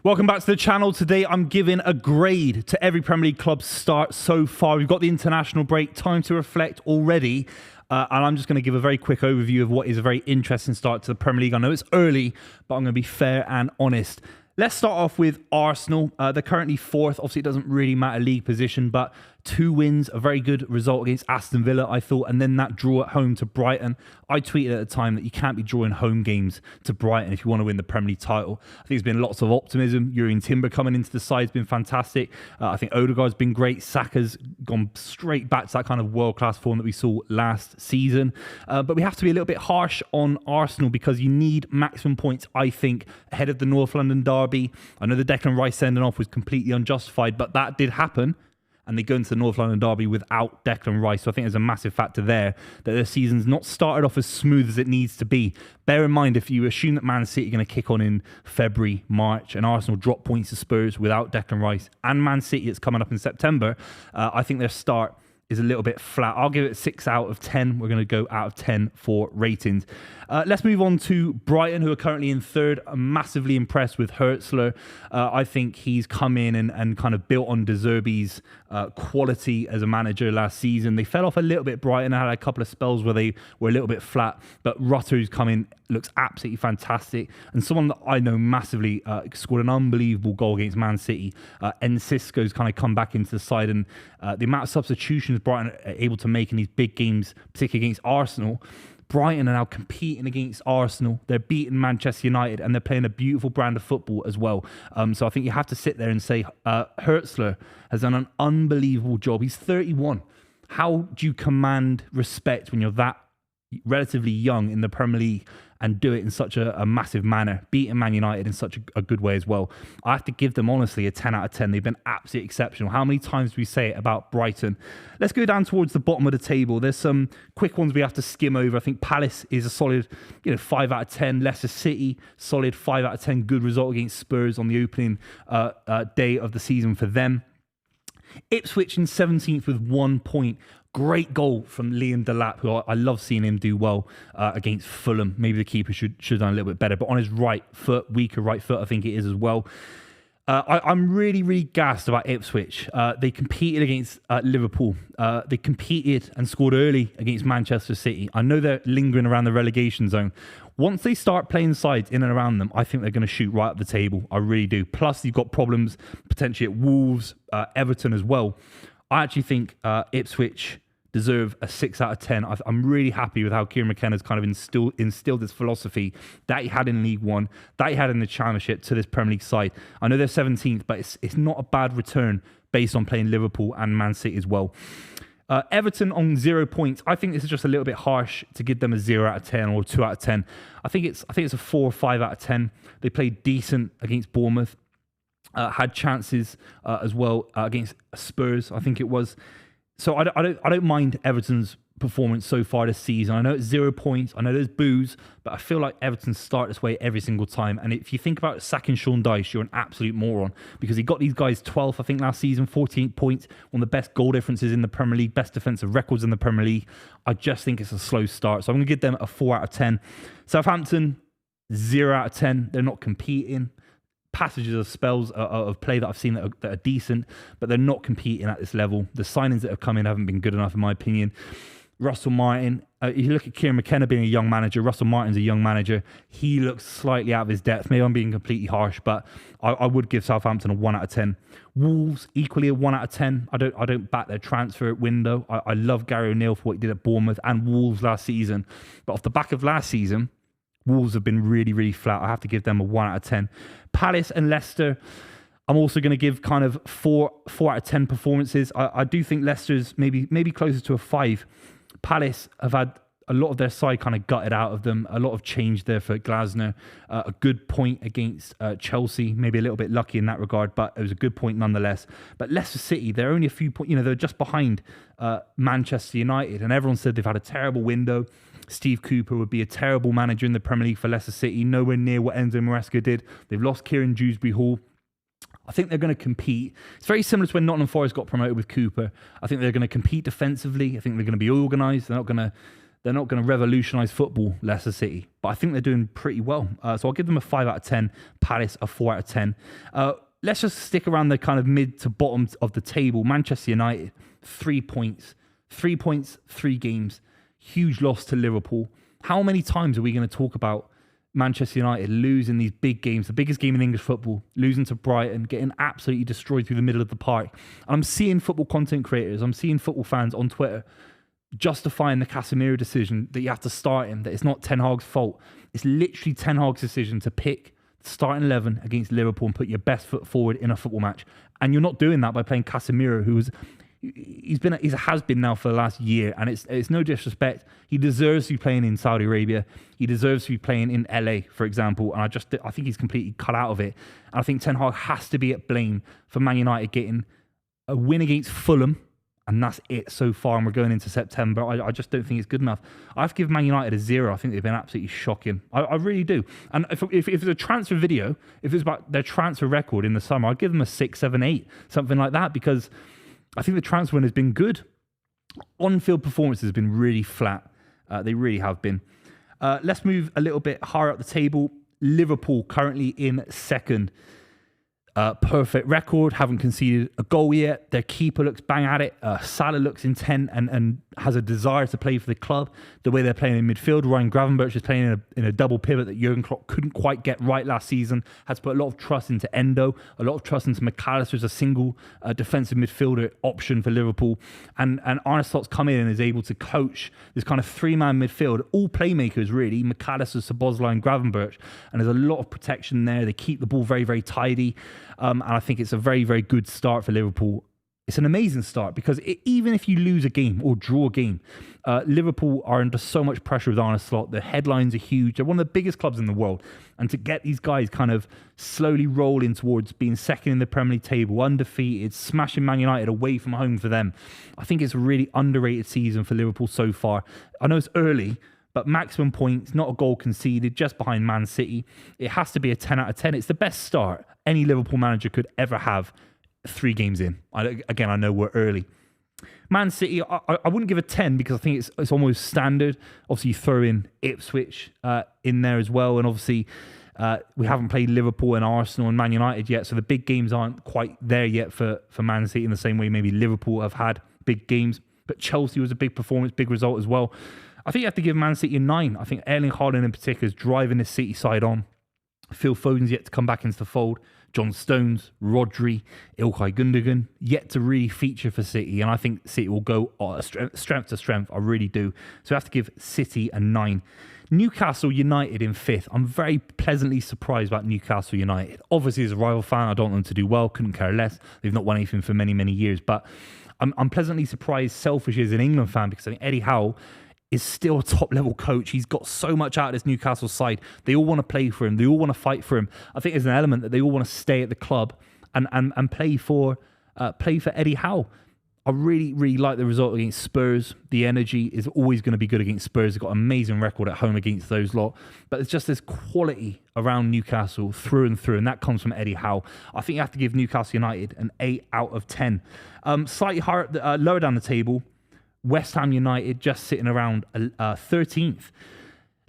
Welcome back to the channel. Today I'm giving a grade to every Premier League club start so far. We've got the international break, time to reflect already. And I'm just going to give a very quick overview of what is a very interesting start to the Premier League. I know it's early, but I'm going to be fair and honest. Let's start off with Arsenal. They're currently fourth. Obviously, it doesn't really matter league position, but 2 wins, a very good result against Aston Villa, I thought, and then that draw at home to Brighton. I tweeted at the time that you can't be drawing home games to Brighton if you want to win the Premier League title. I think there's been lots of optimism. Jurrien Timber coming into the side has been fantastic. I think Odegaard's been great. Saka's gone straight back to that kind of world-class form that we saw last season. But we have to be a little bit harsh on Arsenal because you need maximum points, I think, ahead of the North London derby. I know the Declan Rice sending off was completely unjustified, but that did happen. And they go into the North London derby without Declan Rice. So I think there's a massive factor there that their season's not started off as smooth as it needs to be. Bear in mind, if you assume that Man City are going to kick on in February, March, and Arsenal drop points to Spurs without Declan Rice, and Man City it's coming up in September, I think their start is a little bit flat. I'll give it 6 out of 10. We're going to go out of 10 for ratings. Let's move on to Brighton, who are currently in third. I'm massively impressed with Hurtsler. I think he's come in and kind of built on De Zerbi's quality as a manager last season. They fell off a little bit, Brighton. Had a couple of spells where they were a little bit flat, but Rutter, who's come in, looks absolutely fantastic. And someone that I know massively scored an unbelievable goal against Man City. Enciso's kind of come back into the side, and the amount of substitutions Brighton are able to make in these big games, particularly against Arsenal. Brighton are now competing against Arsenal. They're beating Manchester United and they're playing a beautiful brand of football as well. So I think you have to sit there and say Hurtsler has done an unbelievable job. He's 31. How do you command respect when you're that relatively young in the Premier League and do it in such a massive manner, beating Man United in such a good way as well? I have to give them, honestly, a 10 out of 10. They've been absolutely exceptional. How many times do we say it about Brighton? Let's go down towards the bottom of the table. There's some quick ones we have to skim over. I think Palace is a solid 5 out of 10. Leicester City, solid 5 out of 10. Good result against Spurs on the opening day of the season for them. Ipswich in 17th with 1 point. Great goal from Liam Delap, who I love seeing him do well against Fulham. Maybe the keeper should have done a little bit better, but on his right foot, weaker right foot, I think it is as well. I'm really, really gassed about Ipswich. They competed against Liverpool. They competed and scored early against Manchester City. I know they're lingering around the relegation zone. Once they start playing sides in and around them, I think they're going to shoot right up the table. I really do. Plus, you've got problems potentially at Wolves, Everton as well. I actually think Ipswich deserve a 6 out of 10. I'm really happy with how Kieran McKenna's kind of instilled this philosophy that he had in League One, that he had in the Championship to this Premier League side. I know they're 17th, but it's not a bad return based on playing Liverpool and Man City as well. Everton on 0 points. I think this is just a little bit harsh to give them a 0 out of 10 or 2 out of 10. I think it's a 4 or 5 out of 10. They played decent against Bournemouth. Had chances as well against Spurs, I think it was. So I don't mind Everton's performance so far this season. I know it's 0 points. I know there's boos, but I feel like Everton start this way every single time. And if you think about sacking Sean Dyche, you're an absolute moron because he got these guys 12th, I think, last season, 14 points, one of the best goal differences in the Premier League, best defensive records in the Premier League. I just think it's a slow start. So I'm going to give them a 4 out of 10. Southampton, 0 out of 10. They're not competing. Passages of spells of play that I've seen that are decent, but they're not competing at this level. The signings that have come in haven't been good enough, in my opinion. Russell Martin, if you look at Kieran McKenna being a young manager, Russell Martin's a young manager. He looks slightly out of his depth. Maybe I'm being completely harsh, but I would give Southampton a 1 out of 10. Wolves, equally a 1 out of 10. I don't back their transfer window. I love Gary O'Neill for what he did at Bournemouth and Wolves last season. But off the back of last season, Wolves have been really, really flat. I have to give them a 1 out of 10. Palace and Leicester, I'm also going to give kind of 4 out of 10 performances. I do think Leicester's maybe closer to a 5. Palace have had a lot of their side kind of gutted out of them. A lot of change there for Glasner. A good point against Chelsea. Maybe a little bit lucky in that regard, but it was a good point nonetheless. But Leicester City, they're only a few points. They're just behind Manchester United, and everyone said they've had a terrible window. Steve Cooper would be a terrible manager in the Premier League for Leicester City. Nowhere near what Enzo Maresca did. They've lost Kieran Dewsbury-Hall. I think they're going to compete. It's very similar to when Nottingham Forest got promoted with Cooper. I think they're going to compete defensively. I think they're going to be organised. They're not going to They're not going to revolutionise football, Leicester City, but I think they're doing pretty well. So I'll give them a 5 out of 10. Palace a 4 out of 10. Let's just stick around the kind of mid to bottom of the table. Manchester United, 3 points. 3 points, 3 games. Huge loss to Liverpool. How many times are we going to talk about Manchester United losing these big games, the biggest game in English football, losing to Brighton, getting absolutely destroyed through the middle of the park? And I'm seeing football content creators, I'm seeing football fans on Twitter justifying the Casemiro decision that you have to start him, that it's not Ten Hag's fault. It's literally Ten Hag's decision to pick the starting 11 against Liverpool and put your best foot forward in a football match. And you're not doing that by playing Casemiro, who has been now for the last year, and it's no disrespect. He deserves to be playing in Saudi Arabia. He deserves to be playing in LA, for example. And I think he's completely cut out of it. And I think Ten Hag has to be at blame for Man United getting a win against Fulham, and that's it so far. And we're going into September. I just don't think it's good enough. I have to give Man United a 0. I think they've been absolutely shocking. I really do. And if it's a transfer video, if it's about their transfer record in the summer, I'd give them a 6, 7, 8, something like that, because I think the transfer window has been good. On-field performances have been really flat. They really have been. Let's move a little bit higher up the table. Liverpool currently in second. Perfect record, haven't conceded a goal yet. Their keeper looks bang at it. Salah looks intent and has a desire to play for the club. The way they're playing in midfield, Ryan Gravenberch is playing in a double pivot that Jurgen Klopp couldn't quite get right last season. Had to put a lot of trust into Endo, a lot of trust into McAllister as a single defensive midfielder option for Liverpool. And Arne Slot's come in and is able to coach this kind of 3-man midfield, all playmakers really, McAllister, Szoboszlai and Gravenberch. And there's a lot of protection there. They keep the ball very, very tidy. And I think it's a very, very good start for Liverpool. It's an amazing start because even if you lose a game or draw a game, Liverpool are under so much pressure with Arne Slot. The headlines are huge. They're one of the biggest clubs in the world. And to get these guys kind of slowly rolling towards being second in the Premier League table, undefeated, smashing Man United away from home for them, I think it's a really underrated season for Liverpool so far. I know it's early, but maximum points, not a goal conceded, just behind Man City. It has to be a 10 out of 10. It's the best start any Liverpool manager could ever have 3 games in. Again, I know we're early. Man City, I wouldn't give a 10 because I think it's almost standard. Obviously, you throw in Ipswich in there as well. And obviously, we haven't played Liverpool and Arsenal and Man United yet. So the big games aren't quite there yet for Man City in the same way maybe Liverpool have had big games. But Chelsea was a big performance, big result as well. I think you have to give Man City a 9. I think Erling Haaland in particular is driving the City side on. Phil Foden's yet to come back into the fold. John Stones, Rodri, Ilkay Gundogan, yet to really feature for City. And I think City will go strength to strength. I really do. So I have to give City a 9. Newcastle United in 5th. I'm very pleasantly surprised about Newcastle United. Obviously, as a rival fan, I don't want them to do well. Couldn't care less. They've not won anything for many, many years. But I'm pleasantly surprised, selfishly as an England fan, because I think Eddie Howe is still a top-level coach. He's got so much out of this Newcastle side. They all want to play for him. They all want to fight for him. I think there's an element that they all want to stay at the club and play for Eddie Howe. I really, really like the result against Spurs. The energy is always going to be good against Spurs. They've got an amazing record at home against those lot. But it's just this quality around Newcastle through and through, and that comes from Eddie Howe. I think you have to give Newcastle United an 8 out of 10. Slightly higher, lower down the table, West Ham United just sitting around 13th.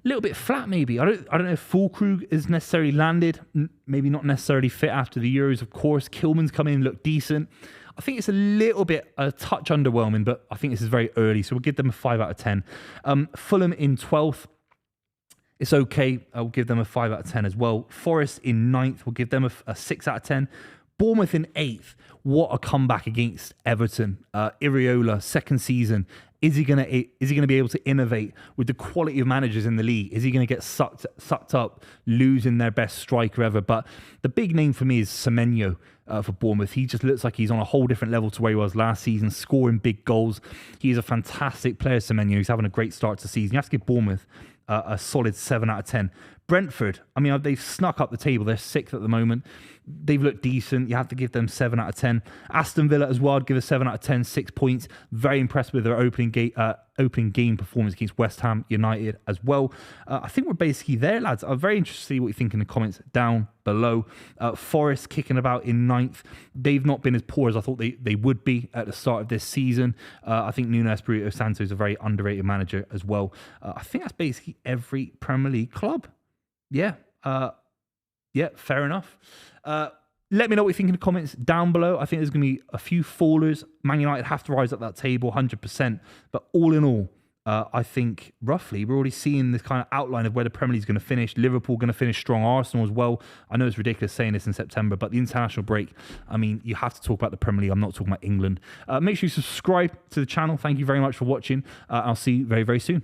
A little bit flat, maybe. I don't know if Füllkrug is necessarily landed. Maybe not necessarily fit after the Euros, of course. Kilman's come in and looked decent. I think it's a touch underwhelming, but I think this is very early, so we'll give them a 5 out of 10. Fulham in 12th. It's okay. I'll give them a 5 out of 10 as well. Forest in 9th. We'll give them a 6 out of 10. Bournemouth in 8th. What a comeback against Everton. Iriola, second season. Is he gonna be able to innovate with the quality of managers in the league? Is he gonna get sucked up, losing their best striker ever? But the big name for me is Semenyo for Bournemouth. He just looks like he's on a whole different level to where he was last season, scoring big goals. He is a fantastic player, Semenyo. He's having a great start to the season. You have to give Bournemouth a solid 7 out of 10. Brentford, I mean, they've snuck up the table. They're 6th at the moment. They've looked decent. You have to give them 7 out of 10. Aston Villa as well, I'd give a 7 out of 10, 6 points. Very impressed with their opening game performance against West Ham United as well. I think we're basically there, lads. I'm very interested to see what you think in the comments down below. Forest kicking about in 9th. They've not been as poor as I thought they would be at the start of this season. I think Nuno Espirito Santo is a very underrated manager as well. I think that's basically every Premier League club. Yeah. Yeah, fair enough. Let me know what you think in the comments down below. I think there's going to be a few fallers. Man United have to rise up that table 100%. But all in all, I think roughly we're already seeing this kind of outline of where the Premier League is going to finish. Liverpool going to finish strong. Arsenal as well. I know it's ridiculous saying this in September, but the international break, I mean, you have to talk about the Premier League. I'm not talking about England. Make sure you subscribe to the channel. Thank you very much for watching. I'll see you very, very soon.